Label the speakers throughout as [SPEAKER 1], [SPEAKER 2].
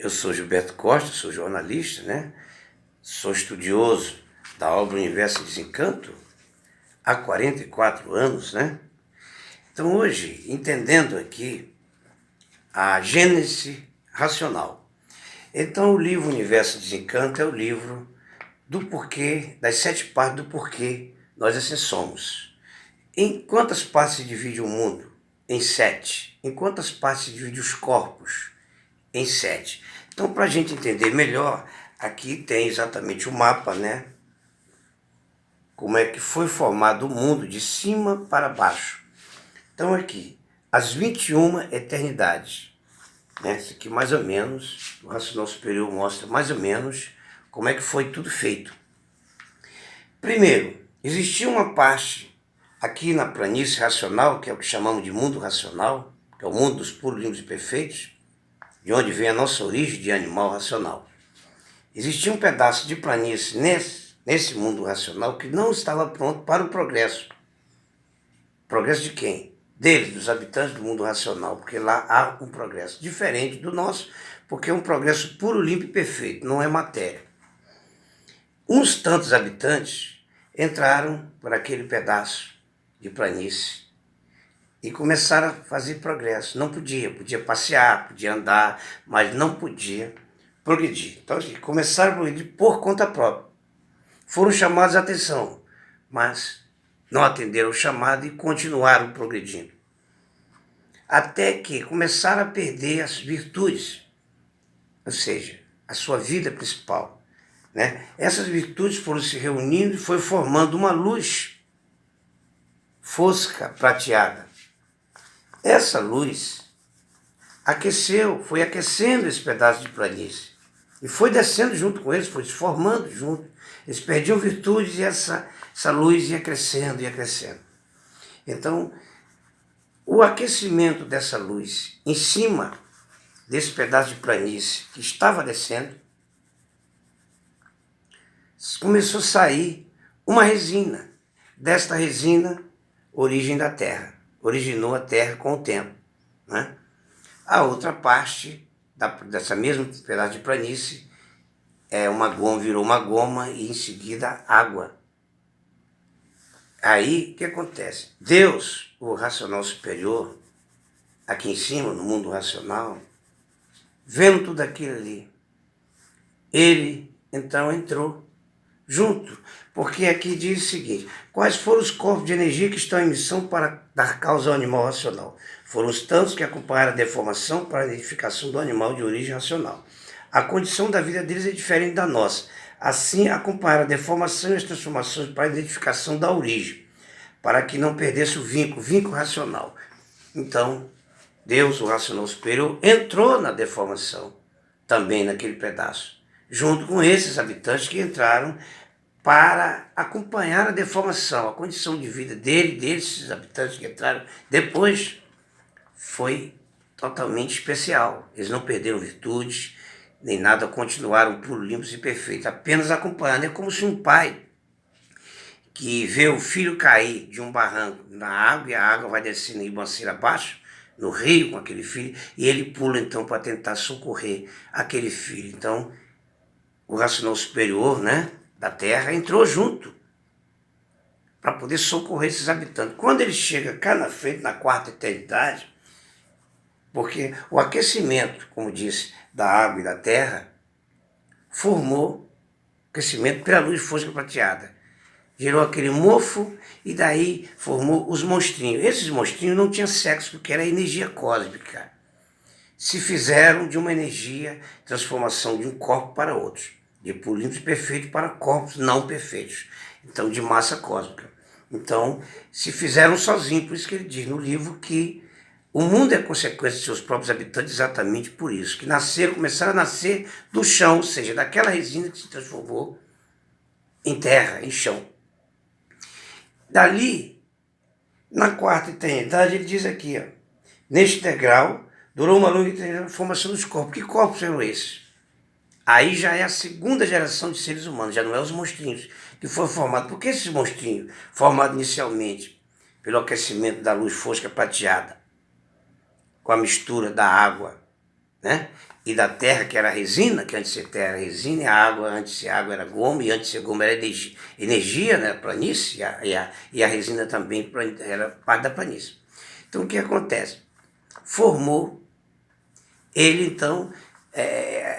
[SPEAKER 1] Eu sou Gilberto Costa, sou jornalista, né? Sou estudioso da obra Universo Desencanto há 44 anos, né? Então hoje, entendendo aqui a gênese racional. Então o livro Universo Desencanto é o livro do porquê, das 7 partes do porquê nós assim somos. Em quantas partes se divide o mundo? Em 7. Em quantas partes se divide os corpos? Em 7. Então, para a gente entender melhor, aqui tem exatamente o mapa, né? Como é que foi formado o mundo de cima para baixo. Então aqui, as 21 eternidades. Né? Isso aqui mais ou menos, o racional superior mostra mais ou menos como é que foi tudo feito. Primeiro, existia uma parte aqui na planície racional, que é o que chamamos de mundo racional, que é o mundo dos puros, limpos e perfeitos, de onde vem a nossa origem de animal racional. Existia um pedaço de planície nesse mundo racional que não estava pronto para o progresso. Progresso de quem? Deles, dos habitantes do mundo racional, porque lá há um progresso diferente do nosso, porque é um progresso puro, limpo e perfeito, não é matéria. Uns tantos habitantes entraram por aquele pedaço de planície e começaram a fazer progresso. Não podia passear, podia andar, mas não podia progredir. Então, começaram a progredir por conta própria. Foram chamados a atenção, mas não atenderam o chamado e continuaram progredindo. Até que começaram a perder as virtudes, ou seja, a sua vida principal. Né? Essas virtudes foram se reunindo e foi formando uma luz fosca, prateada. Essa luz aqueceu, foi aquecendo esse pedaço de planície. E foi descendo junto com eles, foi se formando junto. Eles perdiam virtudes e essa luz ia crescendo, ia crescendo. Então, o aquecimento dessa luz em cima desse pedaço de planície que estava descendo, começou a sair uma resina. Desta resina, origem da Terra. Originou a Terra com o tempo. Né? A outra parte dessa mesma pedaço de planície virou uma goma e em seguida água. Aí o que acontece? Deus, o racional superior, aqui em cima, no mundo racional, vendo tudo aquilo ali, ele então entrou junto, porque aqui diz o seguinte: quais foram os corpos de energia que estão em missão para dar causa ao animal racional? Foram os tantos que acompanharam a deformação para a identificação do animal de origem racional. A condição da vida deles é diferente da nossa. Assim, acompanharam a deformação e as transformações para a identificação da origem, para que não perdesse o vínculo racional. Então, Deus, o racional superior, entrou na deformação, também naquele pedaço, junto com esses habitantes que entraram para acompanhar a deformação, a condição de vida desses habitantes que entraram depois, foi totalmente especial. Eles não perderam virtudes, nem nada, continuaram puros, limpos e perfeitos, apenas acompanhando. É como se um pai que vê o filho cair de um barranco na água, e a água vai descendo em ribanceira abaixo, no rio com aquele filho, e ele pula então para tentar socorrer aquele filho. Então, o racional superior, né, da Terra entrou junto para poder socorrer esses habitantes. Quando ele chega cá na frente, na quarta eternidade, porque o aquecimento, como disse, da água e da terra, formou aquecimento pela luz fosca prateada. Gerou aquele mofo e daí formou os monstrinhos. Esses monstrinhos não tinham sexo, porque era energia cósmica. Se fizeram de uma energia, transformação de um corpo para outro. De puros e perfeitos para corpos não perfeitos. Então, de massa cósmica. Então, se fizeram sozinhos. Por isso que ele diz no livro que o mundo é consequência de seus próprios habitantes exatamente por isso. Que começaram a nascer do chão, ou seja, daquela resina que se transformou em terra, em chão. Dali, na quarta eternidade, ele diz aqui, ó, neste degrau, durou uma longa eternidade a formação dos corpos. Que corpos eram esses? Aí já é a segunda geração de seres humanos, já não é os monstrinhos que foram formados. Por que esses monstrinhos, formados inicialmente pelo aquecimento da luz fosca prateada, com a mistura da água né? E da terra, que era a resina, que antes de ser terra era resina, e a água, antes de ser água era goma, e antes de ser goma era energia, né? Planície, e a resina também era parte da planície. Então o que acontece? Formou ele, então,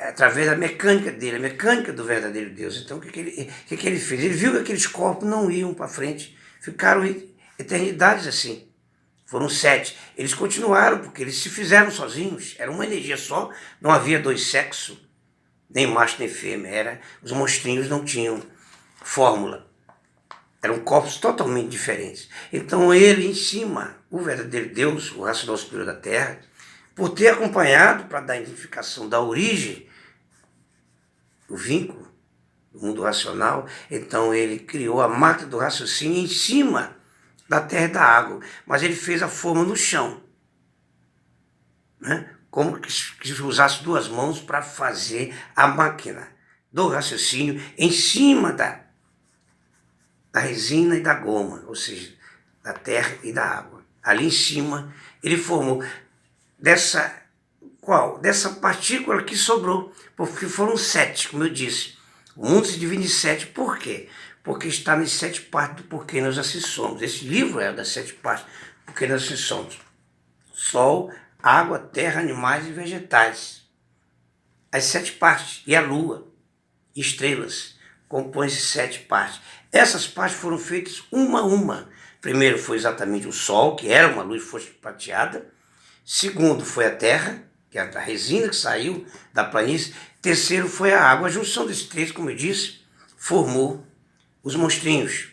[SPEAKER 1] através da mecânica dele, a mecânica do verdadeiro Deus. Então o que ele fez? Ele viu que aqueles corpos não iam para frente, ficaram eternidades assim. Foram 7. Eles continuaram, porque eles se fizeram sozinhos. Era uma energia só, não havia 2 sexos, nem macho nem fêmea. Os monstrinhos não tinham fórmula. Eram corpos totalmente diferentes. Então ele em cima, o verdadeiro Deus, o racional superior da Terra, por ter acompanhado para dar identificação da origem, o vínculo do mundo racional, então ele criou a máquina do raciocínio em cima da terra e da água, mas ele fez a forma no chão, né? Como que usasse 2 mãos para fazer a máquina do raciocínio em cima da resina e da goma, ou seja, da terra e da água. Ali em cima ele formou dessa partícula que sobrou, porque foram 7, como eu disse. O mundo se divide em 7, por quê? Porque está nas 7 partes do porquê nós assim somos. Esse livro é das 7 partes do porquê nós assim somos. Sol, água, terra, animais e vegetais. As 7 partes, e a lua, estrelas, compõem-se 7 partes. Essas partes foram feitas uma a uma. Primeiro foi exatamente o sol, que era uma luz fosfoprateada. Segundo foi a terra, que é a resina que saiu da planície. Terceiro foi a água. A junção desses 3, como eu disse, formou os monstrinhos.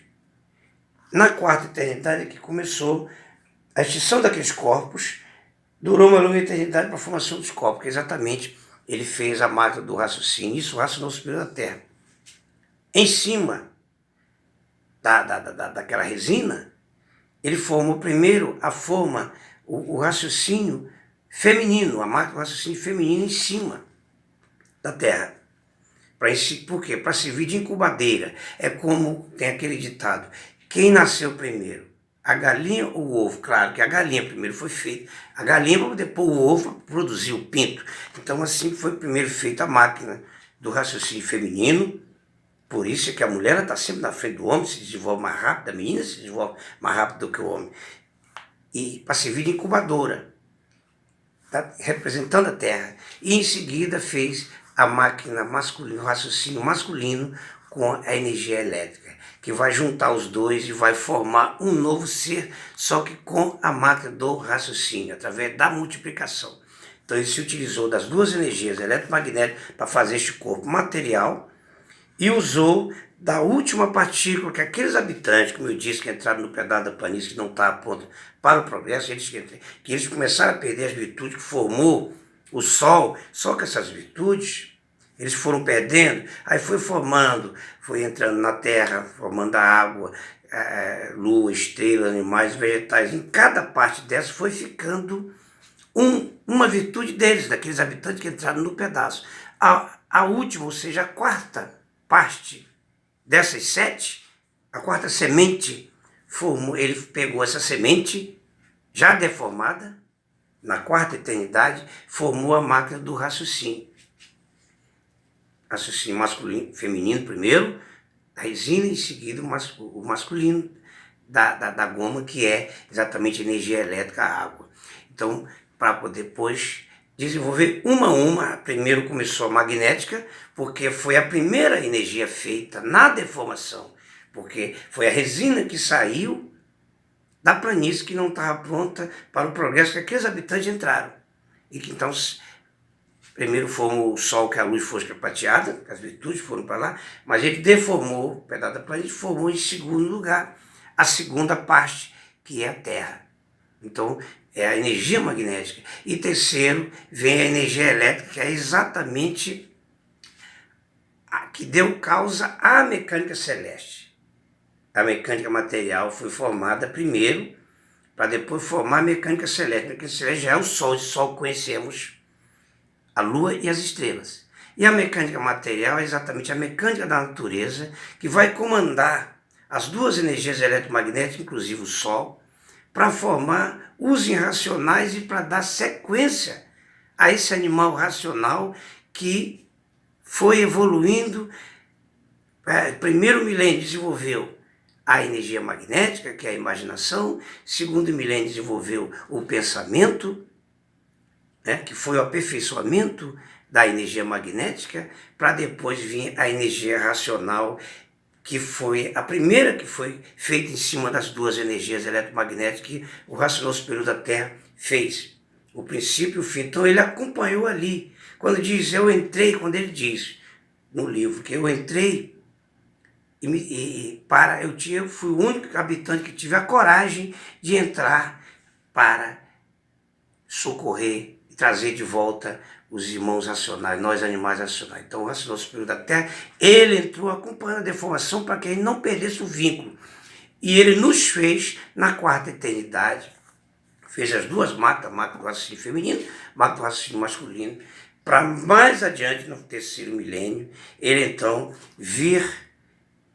[SPEAKER 1] Na 4ª eternidade que começou a extinção daqueles corpos, durou uma longa eternidade para a formação dos corpos, que exatamente ele fez a máquina do raciocínio, isso o racional superior da Terra. Em cima daquela resina, ele formou primeiro a forma, o raciocínio feminino, a máquina do raciocínio feminino em cima da Terra. Por quê? Para servir de incubadeira. É como tem aquele ditado: quem nasceu primeiro, a galinha ou o ovo? Claro que a galinha primeiro foi feita. A galinha para poder pôr o ovo, para produzir o pinto. Então assim foi primeiro feita a máquina do raciocínio feminino. Por isso é que a mulher está sempre na frente do homem, se desenvolve mais rápido, a menina se desenvolve mais rápido do que o homem. E para servir de incubadora, tá? Representando a Terra. E em seguida fez a máquina masculina, o raciocínio masculino com a energia elétrica, que vai juntar os dois e vai formar um novo ser, só que com a máquina do raciocínio, através da multiplicação. Então ele se utilizou das 2 energias eletromagnéticas para fazer este corpo material e usou da última partícula que aqueles habitantes, como eu disse, que entraram no pedaço da planície, que não está pronto para o progresso, que eles começaram a perder as virtudes que formou o Sol, só que essas virtudes eles foram perdendo, aí foi formando, foi entrando na terra, formando a água, lua, estrela, animais, vegetais. Em cada parte dessa foi ficando uma virtude deles, daqueles habitantes que entraram no pedaço. A última, ou seja, a 4ª parte dessas 7, a 4ª semente, ele pegou essa semente já deformada, na 4ª eternidade, formou a máquina do raciocínio. Raciocínio masculino, feminino primeiro, a resina, em seguida o masculino da goma, que é exatamente a energia elétrica, a água. Então, para poder depois desenvolver uma a uma, primeiro começou a magnética, porque foi a primeira energia feita na deformação, porque foi a resina que saiu da planície que não estava pronta para o progresso que aqueles habitantes entraram. E que então, primeiro formou o Sol, que é a luz fosfoprateada, que as virtudes foram para lá, mas ele deformou o pedaço da planície, formou em segundo lugar a 2ª parte, que é a Terra. Então, é a energia magnética. E terceiro, vem a energia elétrica, que é exatamente a que deu causa à mecânica celeste. A mecânica material foi formada primeiro, para depois formar a mecânica celeste. A mecânica celeste já é o Sol, esse Sol que conhecemos, a Lua e as estrelas. E a mecânica material é exatamente a mecânica da natureza, que vai comandar as 2 energias eletromagnéticas, inclusive o Sol, para formar os irracionais e para dar sequência a esse animal racional que foi evoluindo. Primeiro milênio desenvolveu a energia magnética, que é a imaginação. Segundo milênio desenvolveu o pensamento, né, que foi o aperfeiçoamento da energia magnética, para depois vir a energia racional, que foi a primeira que foi feita em cima das duas energias eletromagnéticas que o racional superior da Terra fez. O princípio e o fim. Então ele acompanhou ali. Quando diz eu entrei, quando ele diz no livro que eu entrei, eu fui o único habitante que tive a coragem de entrar para socorrer e trazer de volta os irmãos racionais, nós animais racionais. Então o racional superior da Terra, ele entrou acompanhando a deformação para que ele não perdesse o vínculo. E ele nos fez na quarta eternidade, fez as duas máquinas, a máquina do raciocínio feminino, a máquina do raciocínio masculino, para mais adiante, no terceiro milênio, ele então vir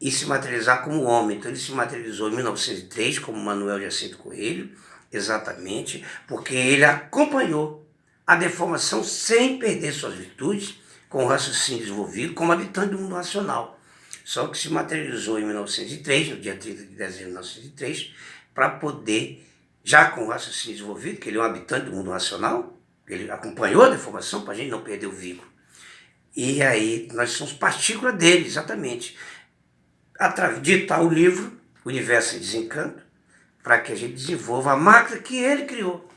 [SPEAKER 1] e se materializar como homem. Então ele se materializou em 1903 como Manuel Jacinto Coelho, exatamente, porque ele acompanhou a deformação sem perder suas virtudes, com o raciocínio desenvolvido como habitante do mundo racional. Só que se materializou em 1903, no dia 30 de dezembro de 1903, para poder, já com o raciocínio desenvolvido, que ele é um habitante do mundo racional, ele acompanhou a deformação para a gente não perder o vínculo. E aí nós somos partícula dele, exatamente. Ditar o livro, Universo em Desencanto, para que a gente desenvolva a máquina que ele criou,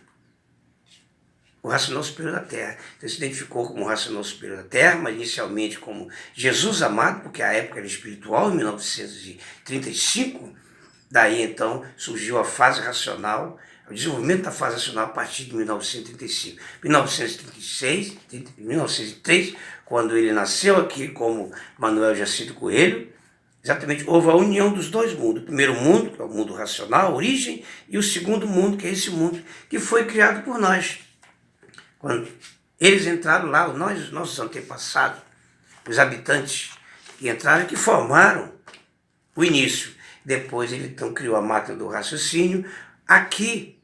[SPEAKER 1] o racional superior da Terra. Então se identificou como racional superior da Terra, mas inicialmente como Jesus amado, porque a época era espiritual, em 1935, daí então surgiu a fase racional, o desenvolvimento da fase racional a partir de 1935. 1903, quando ele nasceu aqui como Manuel Jacinto Coelho, exatamente, houve a união dos dois mundos. O primeiro mundo, que é o mundo racional, a origem, e o segundo mundo, que é esse mundo que foi criado por nós. Quando eles entraram lá, os nossos antepassados, os habitantes que entraram, que formaram o início. Depois ele então criou a máquina do raciocínio, aqui,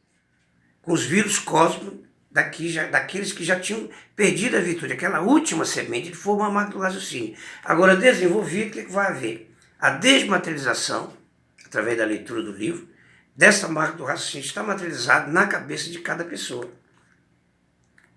[SPEAKER 1] com os vírus cósmicos, daqueles que já tinham perdido a virtude. Aquela última semente, ele formou a máquina do raciocínio. Agora, desenvolvido, o que vai haver? A desmaterialização, através da leitura do livro, dessa máquina do raciocínio está materializada na cabeça de cada pessoa.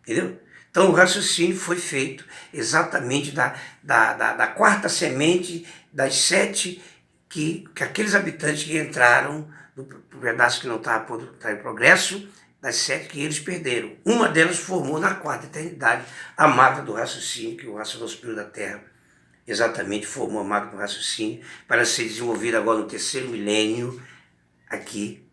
[SPEAKER 1] Entendeu? Então o raciocínio foi feito exatamente da quarta semente, das 7 que aqueles habitantes que entraram no pedaço que não estava em progresso, das 7 que eles perderam. Uma delas formou na quarta eternidade a máquina do raciocínio, que o racional superior da Terra exatamente formou a máquina do raciocínio para ser desenvolvida agora no terceiro milênio, aqui,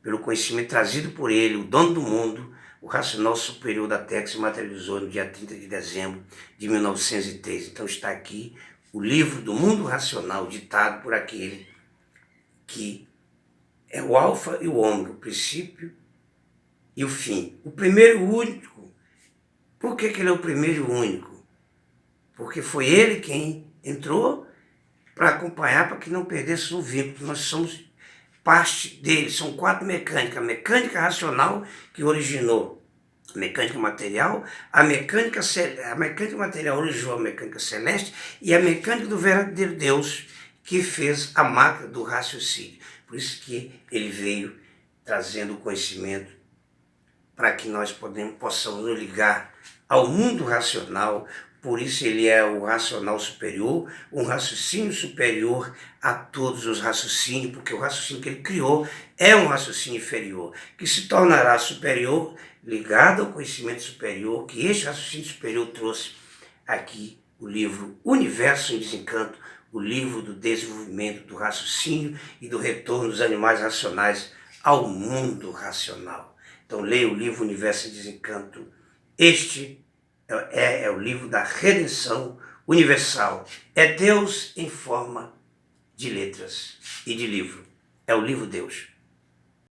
[SPEAKER 1] pelo conhecimento trazido por ele, o dono do mundo, o racional superior da Terra, que se materializou no dia 30 de dezembro de 1903. Então está aqui o livro do mundo racional, ditado por aquele que é o alfa e o ômega, o princípio e o fim. O primeiro e o único. Por que ele é o primeiro e o único? Porque foi ele quem entrou para acompanhar, para que não perdesse o vínculo. Nós somos parte dele. São 4 mecânicas. A mecânica racional, que originou a mecânica material, a mecânica material originou a mecânica celeste, e a mecânica do verdadeiro Deus, que fez a máquina do raciocínio. Por isso que ele veio trazendo o conhecimento para que nós possamos nos ligar ao mundo racional. Por isso ele é o racional superior, um raciocínio superior a todos os raciocínios, porque o raciocínio que ele criou é um raciocínio inferior, que se tornará superior, ligado ao conhecimento superior, que este raciocínio superior trouxe aqui o livro Universo em Desencanto, o livro do desenvolvimento do raciocínio e do retorno dos animais racionais ao mundo racional. Então leia o livro Universo em Desencanto. Este é o livro da redenção universal. É Deus em forma de letras e de livro. É o livro Deus.